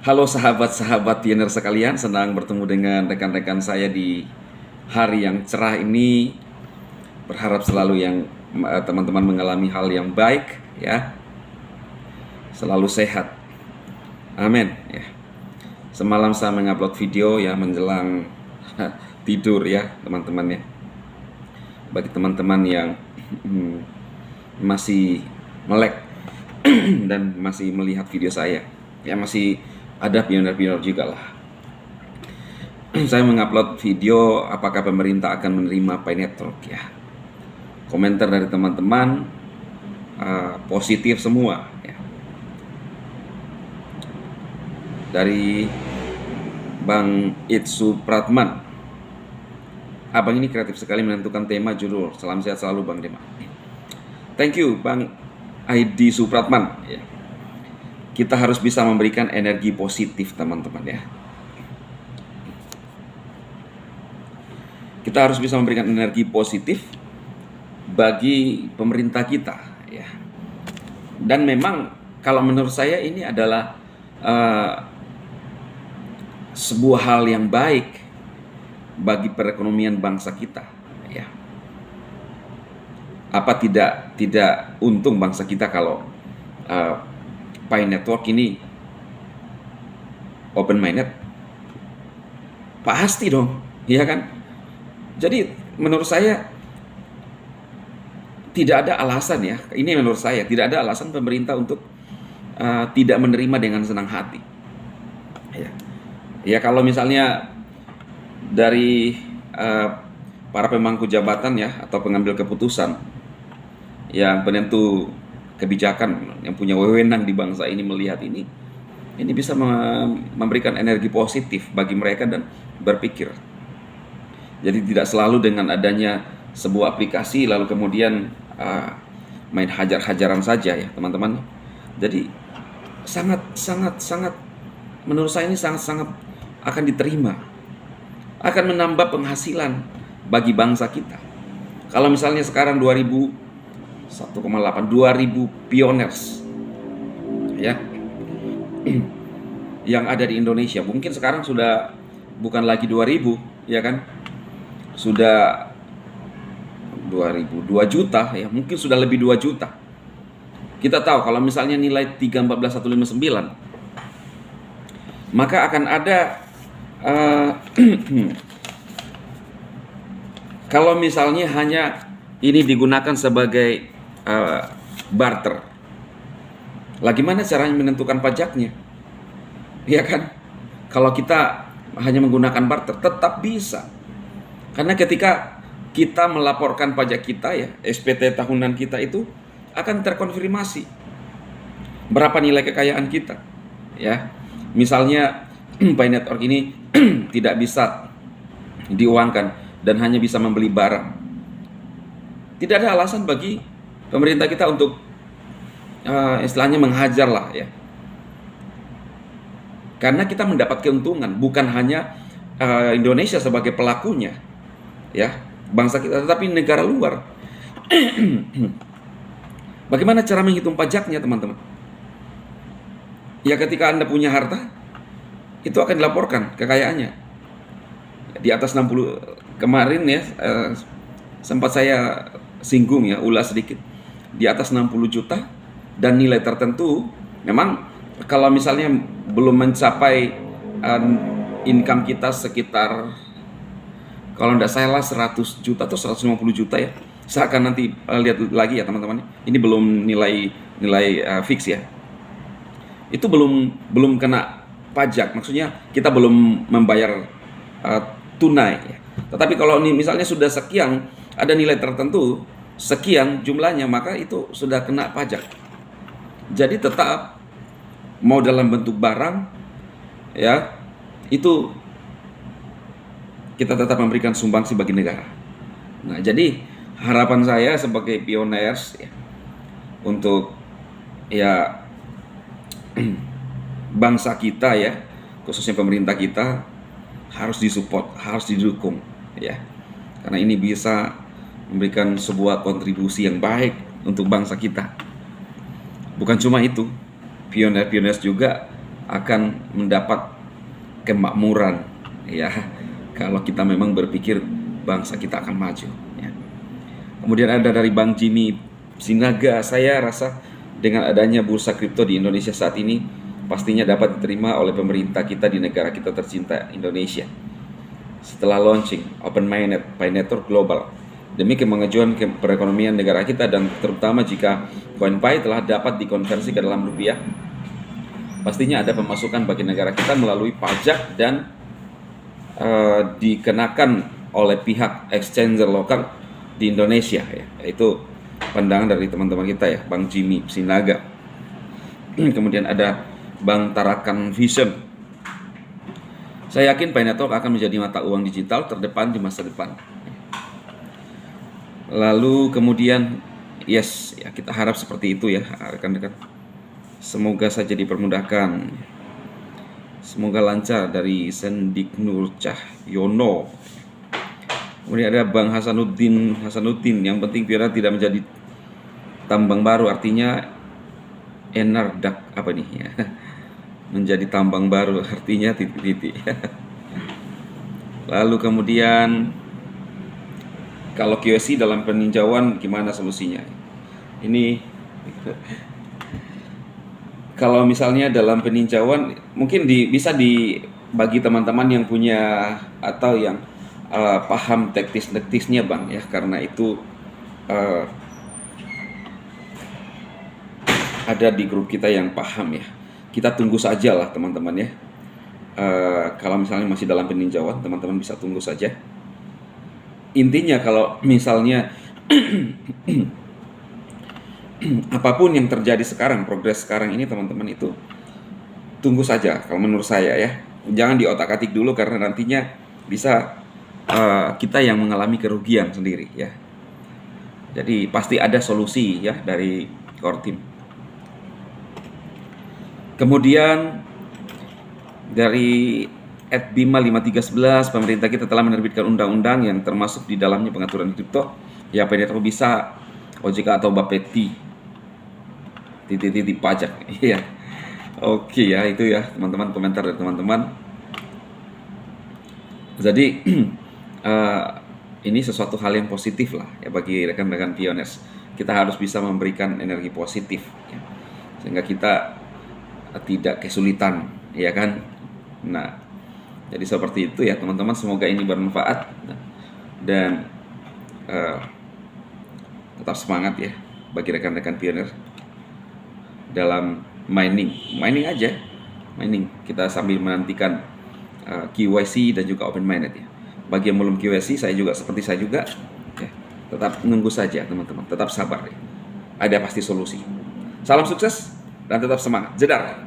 Halo sahabat-sahabat pioner sekalian, senang bertemu dengan rekan-rekan saya di hari yang cerah ini. Berharap selalu teman-teman mengalami hal yang baik ya, selalu sehat. Amin ya. Semalam saya mengupload video ya menjelang tidur ya teman-teman ya. Bagi teman-teman yang masih melek dan masih melihat video saya, ya masih ada pioner-pioner juga lah. Saya mengupload video apakah pemerintah akan menerima Pi Network ya. Komentar dari teman-teman positif semua ya. Dari Bang Itsu Pratman, abang ini kreatif sekali menentukan tema judul. Salam sehat selalu Bang Dema. Thank you Bang ID Supratman ya. Kita harus bisa memberikan energi positif teman-teman ya. Kita harus bisa memberikan energi positif bagi pemerintah kita ya. Dan memang kalau menurut saya ini adalah sebuah hal yang baik bagi perekonomian bangsa kita ya. Apa tidak untung bangsa kita kalau Pi Network ini open minded? Pasti dong, iya kan? Jadi menurut saya tidak ada alasan ya. Ini menurut saya tidak ada alasan pemerintah untuk tidak menerima dengan senang hati. Ya kalau misalnya dari para pemangku jabatan ya atau pengambil keputusan yang penentu kebijakan yang punya wewenang di bangsa ini melihat ini bisa memberikan energi positif bagi mereka dan berpikir. Jadi tidak selalu dengan adanya sebuah aplikasi lalu kemudian main hajar-hajaran saja ya teman-teman. Jadi sangat menurut saya ini sangat akan diterima, akan menambah penghasilan bagi bangsa kita. Kalau misalnya sekarang 1,8 2.000 pioners ya yang ada di Indonesia, mungkin sekarang sudah bukan lagi 2.000 ya kan, sudah 2 juta ya, mungkin sudah lebih 2 juta. Kita tahu kalau misalnya nilai 314.159 maka akan ada kalau misalnya hanya ini digunakan sebagai barter, bagaimana caranya menentukan pajaknya? Ya kan? Kalau kita hanya menggunakan barter, tetap bisa. Karena ketika kita melaporkan pajak kita ya, SPT tahunan kita itu akan terkonfirmasi berapa nilai kekayaan kita. Ya, misalnya Pi Network ini tidak bisa diuangkan dan hanya bisa membeli barang. Tidak ada alasan bagi pemerintah kita untuk istilahnya menghajar lah ya. Karena kita mendapat keuntungan, bukan hanya Indonesia sebagai pelakunya ya, bangsa kita, tetapi negara luar. Bagaimana cara menghitung pajaknya teman-teman? Ya ketika Anda punya harta, itu akan dilaporkan kekayaannya. Di atas 60 kemarin ya, sempat saya singgung ya, ulas sedikit. Di atas 60 juta dan nilai tertentu, memang kalau misalnya belum mencapai income kita sekitar, kalau tidak salah 100 juta atau 150 juta ya. Saya akan nanti lihat lagi ya teman-teman. Ini belum nilai fix ya. Itu belum kena pajak, maksudnya kita belum membayar tunai ya. Tetapi kalau ini misalnya sudah sekian, ada nilai tertentu sekian jumlahnya, maka itu sudah kena pajak. Jadi tetap mau dalam bentuk barang ya, itu kita tetap memberikan sumbangsi bagi negara. Nah, jadi harapan saya sebagai pioners ya, untuk ya bangsa kita ya, khususnya pemerintah kita harus disupport, harus didukung ya. Karena ini bisa memberikan sebuah kontribusi yang baik untuk bangsa kita. Bukan cuma itu, pioner-pioner juga akan mendapat kemakmuran, ya, kalau kita memang berpikir bangsa kita akan maju, ya. Kemudian ada dari Bang Jimmy Sinaga, saya rasa dengan adanya bursa kripto di Indonesia saat ini pastinya dapat diterima oleh pemerintah kita di negara kita tercinta Indonesia. Setelah launching Open Mainnet by Network Global demi kemajuan perekonomian negara kita, dan terutama jika CoinPay telah dapat dikonversi ke dalam rupiah, pastinya ada pemasukan bagi negara kita melalui pajak dan dikenakan oleh pihak exchanger lokal di Indonesia, ya. Itu pandangan dari teman-teman kita, ya, Bang Jimmy Sinaga. Kemudian ada Bang Tarakan Vision. Saya yakin Pi Network akan menjadi mata uang digital terdepan di masa depan. Lalu kemudian yes, ya, kita harap seperti itu, ya, rekan-rekan. Semoga saja dipermudahkan. Semoga lancar dari Sendik Nur Cahyono. Kemudian ada Bang Hasanuddin. Yang penting Pioneer tidak menjadi tambang baru, artinya Enardak apa nih, ya? Menjadi tambang baru artinya titik-titik. Lalu kemudian kalau QSC dalam peninjauan gimana solusinya? Ini kalau misalnya dalam peninjauan mungkin bisa dibagi teman-teman yang punya atau yang paham teknisnya, Bang, ya, karena itu ada di grup kita yang paham, ya. Kita tunggu saja lah teman-teman, ya. Kalau misalnya masih dalam peninjauan, teman-teman bisa tunggu saja. Intinya kalau misalnya apapun yang terjadi sekarang, progres sekarang ini teman-teman, itu tunggu saja kalau menurut saya, ya. Jangan diotak-atik dulu karena nantinya bisa kita yang mengalami kerugian sendiri, ya. Jadi pasti ada solusi, ya, dari core team. Kemudian dari @bima5311, pemerintah kita telah menerbitkan undang-undang yang termasuk di dalamnya pengaturan kripto, ya, Pi Network bisa OJK atau Bapeti titik-titik pajak, ya. Oke, ya, itu, ya, teman-teman, komentar dari teman-teman. Jadi ini sesuatu hal yang positif lah, ya, bagi rekan-rekan pioners. Kita harus bisa memberikan energi positif, ya, sehingga kita tidak kesulitan, ya kan. Nah, jadi seperti itu, ya, teman-teman. Semoga ini bermanfaat dan tetap semangat, ya, bagi rekan-rekan pioners dalam mining aja, kita sambil menantikan QYC dan juga Open Mainnet, ya. Bagi yang belum QYC, saya juga, ya, tetap nunggu saja teman-teman, tetap sabar, ya. Ada pasti solusi. Salam sukses dan tetap semangat. Jedar.